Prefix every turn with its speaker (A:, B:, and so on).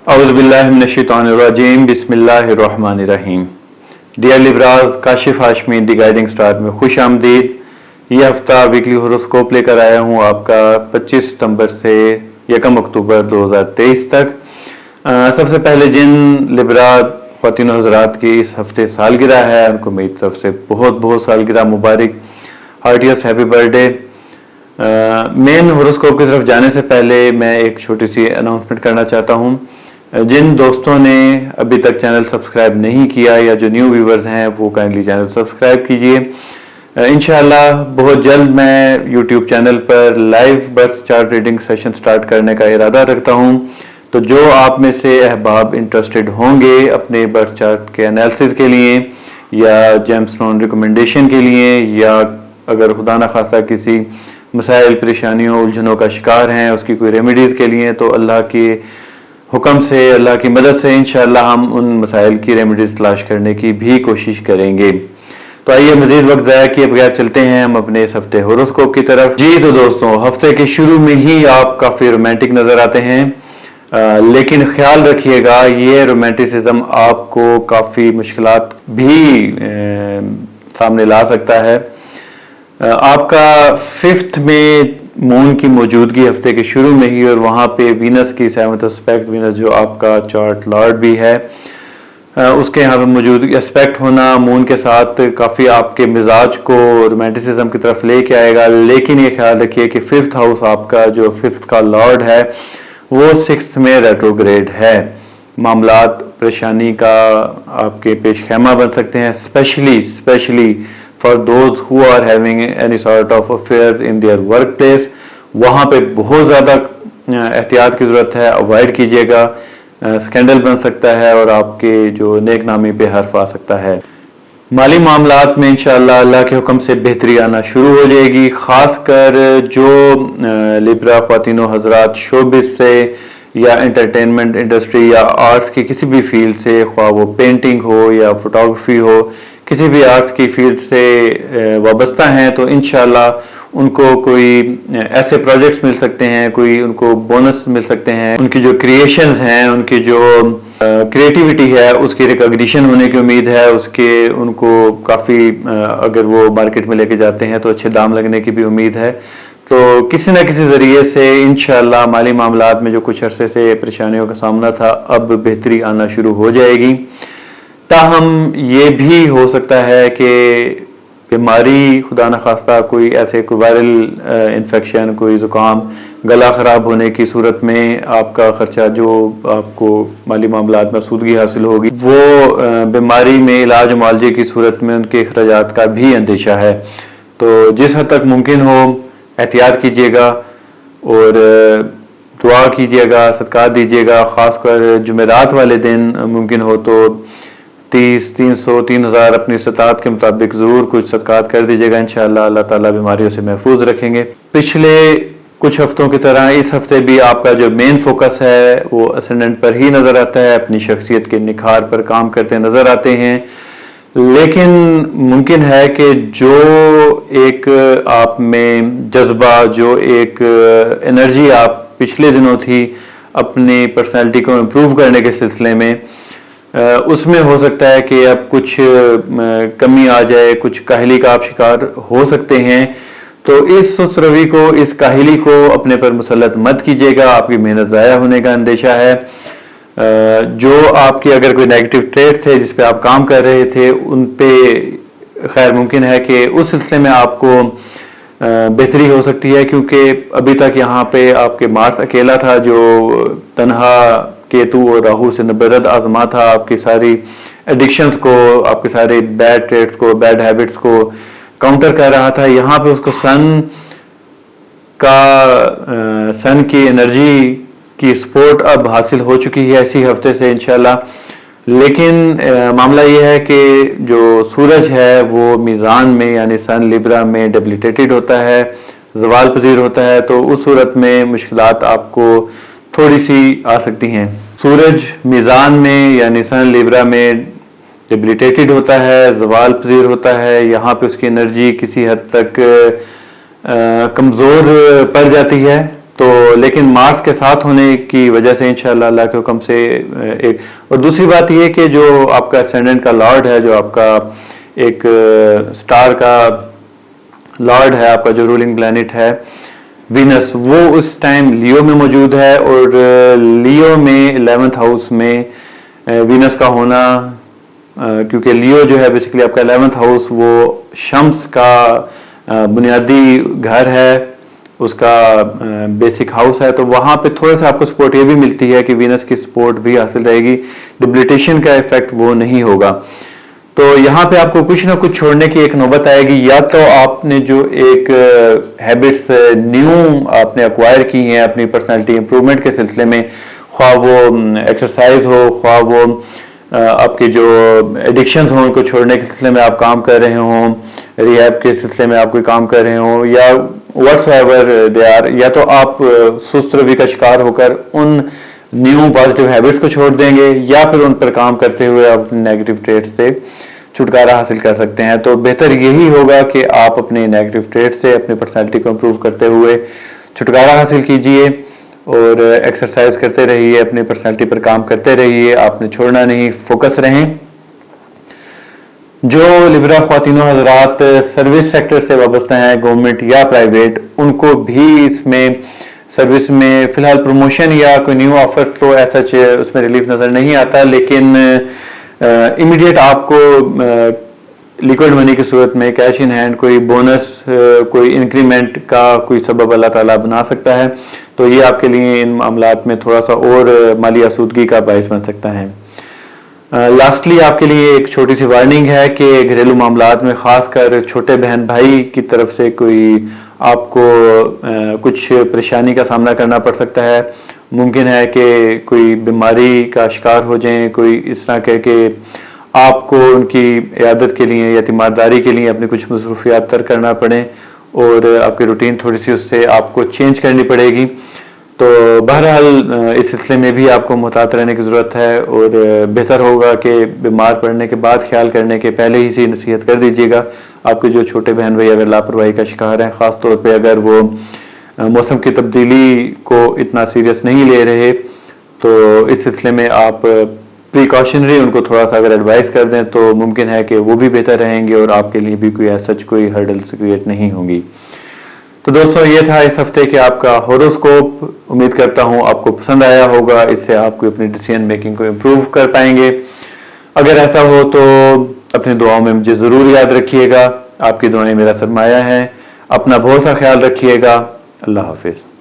A: اعوذ باللہ من الشیطان الرجیم بسم اللہ الرحمن الرحیم۔ ڈیئر لیبراز، کاشف ہاشمی دی گائیڈنگ سٹار میں خوش آمدید۔ یہ ہفتہ ویکلی ہوروسکوپ لے کر آیا ہوں آپ کا 25 ستمبر سے 1 اکتوبر 2023 تک۔ سب سے پہلے جن لیبرا خواتین و حضرات کی اس ہفتے سالگرہ ہے ان کو میری طرف سے بہت بہت سالگرہ مبارک، ہارٹیسٹ ہیپی برتھ ڈے۔ مین ہوروسکوپ کی طرف جانے سے پہلے میں ایک چھوٹی سی اناؤنسمنٹ کرنا چاہتا ہوں۔ جن دوستوں نے ابھی تک چینل سبسکرائب نہیں کیا یا جو نیو ویورز ہیں وہ کائنڈلی چینل سبسکرائب کیجئے۔ انشاءاللہ بہت جلد میں یوٹیوب چینل پر live birth chart reading session start کرنے کا ارادہ رکھتا ہوں، تو جو آپ میں سے احباب انٹرسٹڈ ہوں گے اپنے برتھ چارٹ کے انالیسز کے لیے یا جیم سٹون ریکمنڈیشن کے لیے، یا اگر خدا نخواستہ کسی مسائل، پریشانیوں، الجھنوں کا شکار ہیں اس کی کوئی ریمیڈیز کے لیے، تو اللہ کے حکم سے، اللہ کی مدد سے انشاءاللہ ہم ان مسائل کی ریمیڈیز تلاش کرنے کی بھی کوشش کریں گے۔ تو آئیے مزید وقت ضائع کیے بغیر چلتے ہیں ہم اپنے اس ہفتے ہوروسکوپ کی طرف۔ جی تو دوستوں، ہفتے کے شروع میں ہی آپ کافی رومانٹک نظر آتے ہیں، لیکن خیال رکھیے گا یہ رومانٹسزم آپ کو کافی مشکلات بھی سامنے لا سکتا ہے۔ آپ کا 5th میں مون کی موجودگی ہفتے کے شروع میں ہی، اور وہاں پہ وینس کی 7th اسپیکٹ، وینس جو آپ کا چارٹ لارڈ بھی ہے، اس کے یہاں پہ موجودگی اسپیکٹ ہونا مون کے ساتھ کافی آپ کے مزاج کو رومانٹسزم کی طرف لے کے آئے گا۔ لیکن یہ خیال رکھیے کہ 5th ہاؤس آپ کا جو 5th کا لارڈ ہے وہ 6th میں ریٹروگریڈ ہے۔ معاملات پریشانی کا آپ کے پیش خیمہ بن سکتے ہیں، especially for those who are having any sort of affairs in their workplace۔ وہاں پہ بہت زیادہ احتیاط کی ضرورت ہے، اوائڈ کیجیے گا، سکینڈل بن سکتا ہے اور آپ کے جو نیک نامی پہ حرف آ سکتا ہے۔ مالی معاملات میں انشاءاللہ اللہ کے حکم سے بہتری آنا شروع ہو جائے گی، خاص کر جو لیبرا خواتین و حضرات شوبز سے یا انٹرٹینمنٹ انڈسٹری یا آرٹس کی کسی بھی فیلڈ سے، خواہ وہ پینٹنگ ہو یا فوٹوگرافی ہو، کسی بھی آرٹس کی فیلڈ سے وابستہ ہیں، تو انشاءاللہ ان کو کوئی ایسے پروجیکٹس مل سکتے ہیں، کوئی ان کو بونس مل سکتے ہیں، ان کی جو کریشنز ہیں، ان کی جو کریٹیوٹی ہے اس کی ریکگنیشن ہونے کی امید ہے، اس کے ان کو کافی اگر وہ مارکیٹ میں لے کے جاتے ہیں تو اچھے دام لگنے کی بھی امید ہے۔ تو کسی نہ کسی ذریعے سے انشاءاللہ مالی معاملات میں جو کچھ عرصے سے پریشانیوں کا سامنا تھا اب بہتری آنا شروع ہو جائے گی۔ تاہم یہ بھی ہو سکتا ہے کہ بیماری، خدا نخواستہ کوئی ایسے کوئی وائرل انفیکشن، کوئی زکام، گلا خراب ہونے کی صورت میں آپ کا خرچہ جو آپ کو مالی معاملات میں سودگی حاصل ہوگی، وہ بیماری میں علاج و معالجے کی صورت میں ان کے اخراجات کا بھی اندیشہ ہے۔ تو جس حد تک ممکن ہو احتیاط کیجیے گا اور دعا کیجیے گا، صدقات دیجیے گا، خاص کر جمعرات والے دن ممکن ہو تو 30، 300، 3000 اپنی استطاعت کے مطابق ضرور کچھ صدقات کر دیجیے گا، انشاءاللہ اللہ تعالیٰ بیماریوں سے محفوظ رکھیں گے۔ پچھلے کچھ ہفتوں کی طرح اس ہفتے بھی آپ کا جو مین فوکس ہے وہ اسینڈنٹ پر ہی نظر آتا ہے، اپنی شخصیت کے نکھار پر کام کرتے نظر آتے ہیں، لیکن ممکن ہے کہ جو ایک آپ میں جذبہ، جو ایک انرجی آپ پچھلے دنوں تھی اپنی پرسنالٹی کو امپروو کرنے کے سلسلے میں، اس میں ہو سکتا ہے کہ اب کچھ کمی آ جائے، کچھ کاہلی کا آپ شکار ہو سکتے ہیں۔ تو اس سست روی کو، اس کاہلی کو اپنے پر مسلط مت کیجیے گا، آپ کی محنت ضائع ہونے کا اندیشہ ہے۔ جو آپ کی اگر کوئی نیگیٹو ٹریٹ تھے جس پہ آپ کام کر رہے تھے ان پہ خیر ممکن ہے کہ اس سلسلے میں آپ کو بہتری ہو سکتی ہے، کیونکہ ابھی تک یہاں پہ آپ کے مارس اکیلا تھا جو تنہا کیتو اور راہو سے نبرد آزما تھا، آپ کی ساری ایڈکشنز کو، آپ کے سارے بیڈ ٹریٹس کو، بیڈ ہیبٹس کو کاؤنٹر کر رہا تھا۔ یہاں پہ اس کو سن کی انرجی کی سپورٹ اب حاصل ہو چکی ہے اسی ہفتے سے انشاءاللہ۔ لیکن معاملہ یہ ہے کہ جو سورج ہے وہ میزان میں یعنی سن لیبرا میں ڈیبلیٹیٹڈ ہوتا ہے، زوال پذیر ہوتا ہے، تو اس صورت میں مشکلات آپ کو تھوڑی سی آ سکتی ہیں۔ سورج میزان میں یعنی سن لیبرا میں ڈیبلیٹیٹڈ ہوتا ہے، زوال پذیر ہوتا ہے، یہاں پہ اس کی انرجی کسی حد تک کمزور پڑ جاتی ہے، تو لیکن مارس کے ساتھ ہونے کی وجہ سے انشاءاللہ اللہ کے حکم سے ایک، اور دوسری بات یہ کہ جو آپ کا اسینڈنٹ کا لارڈ ہے، جو آپ کا ایک سٹار کا لارڈ ہے، آپ کا جو رولنگ پلانٹ ہے وینس، وہ اس ٹائم لیو میں موجود ہے، اور لیو میں 11th ہاؤس میں وینس کا ہونا، کیونکہ لیو جو ہے بیسیکلی آپ کا 11th ہاؤس وہ شمس کا بنیادی گھر ہے، اس کا بیسک ہاؤس ہے، تو وہاں پہ تھوڑا سا آپ کو سپورٹ یہ بھی ملتی ہے کہ وینس کی سپورٹ بھی حاصل رہے گی، ڈبلیٹیشن کا ایفیکٹ وہ نہیں ہوگا۔ تو یہاں پہ آپ کو کچھ نہ کچھ چھوڑنے کی ایک نوبت آئے گی، یا تو آپ نے جو ایک ہیبٹس نیو آپ نے ایکوائر کی ہیں اپنی پرسنالٹی امپرومنٹ کے سلسلے میں، خواہ وہ ایکسرسائز ہو، خواہ وہ آپ کے جو ایڈکشنز ہوں ان کو چھوڑنے کے سلسلے میں آپ کام کر رہے ہوں، ریہیب کے سلسلے میں آپ کوئی کام کر رہے ہوں، یا واٹس ایور دے آر، یا تو آپ سست روی کا شکار ہو کر ان نیو پازیٹیو ہیبٹس کو چھوڑ دیں گے، یا پھر ان پر کام کرتے ہوئے آپ اپنے نیگیٹو ٹریٹ سے چھٹکارا حاصل کر سکتے ہیں۔ تو بہتر یہی ہوگا کہ آپ اپنے نیگیٹو ٹریٹ سے اپنی پرسنالٹی کو امپروو کرتے ہوئے چھٹکارا حاصل کیجئے، اور ایکسرسائز کرتے رہیے، اپنی پرسنالٹی پر کام کرتے رہیے، آپ نے چھوڑنا نہیں، فوکس رہیں۔ جو لبرا خواتین و حضرات سروس سیکٹر سے وابستہ ہیں، گورنمنٹ یا پرائیویٹ، ان کو بھی اس میں سروس میں فی الحال پروموشن یا کوئی نیو آفر تو ایسا اس میں ریلیف نظر نہیں آتا، لیکن امیڈیٹ آپ کو لیکوڈ منی کی صورت میں کیش ان ہینڈ کوئی بونس، کوئی انکریمنٹ کا کوئی سبب اللہ تعالیٰ بنا سکتا ہے، تو یہ آپ کے لیے ان معاملات میں تھوڑا سا اور مالی آسودگی کا باعث بن سکتا ہے۔ لاسٹلی آپ کے لیے ایک چھوٹی سی وارننگ ہے کہ گھریلو معاملات میں خاص کر چھوٹے بہن بھائی کی طرف سے کوئی آپ کو کچھ پریشانی کا سامنا کرنا پڑ سکتا ہے۔ ممکن ہے کہ کوئی بیماری کا شکار ہو جائیں، کوئی اس طرح کہ آپ کو ان کی عیادت کے لیے یا تیمارداری کے لیے اپنی کچھ مصروفیات ترک کرنا پڑیں، اور آپ کی روٹین تھوڑی سی اس سے آپ کو چینج کرنی پڑے گی۔ تو بہرحال اس سلسلے میں بھی آپ کو محتاط رہنے کی ضرورت ہے، اور بہتر ہوگا کہ بیمار پڑنے کے بعد خیال کرنے کے پہلے ہی سے نصیحت کر دیجیے گا۔ آپ کے جو چھوٹے بہن بھائی اگر لاپرواہی کا شکار ہیں، خاص طور پہ اگر وہ موسم کی تبدیلی کو اتنا سیریس نہیں لے رہے، تو اس سلسلے میں آپ پریکاشنری ان کو تھوڑا سا اگر ایڈوائز کر دیں تو ممکن ہے کہ وہ بھی بہتر رہیں گے، اور آپ کے لیے بھی کوئی سچ کوئی ہرڈلز کریٹ نہیں ہوں گی۔ تو دوستو یہ تھا اس ہفتے کے آپ کا ہوروسکوپ، امید کرتا ہوں آپ کو پسند آیا ہوگا، اس سے آپ کو اپنی ڈیسیژن میکنگ کو امپروو کر پائیں گے۔ اگر ایسا ہو تو اپنی دعاؤں میں مجھے ضرور یاد رکھیے گا، آپ کی دعائیں میرا سرمایہ ہیں۔ اپنا بہت سا خیال رکھیے گا، اللہ حافظ۔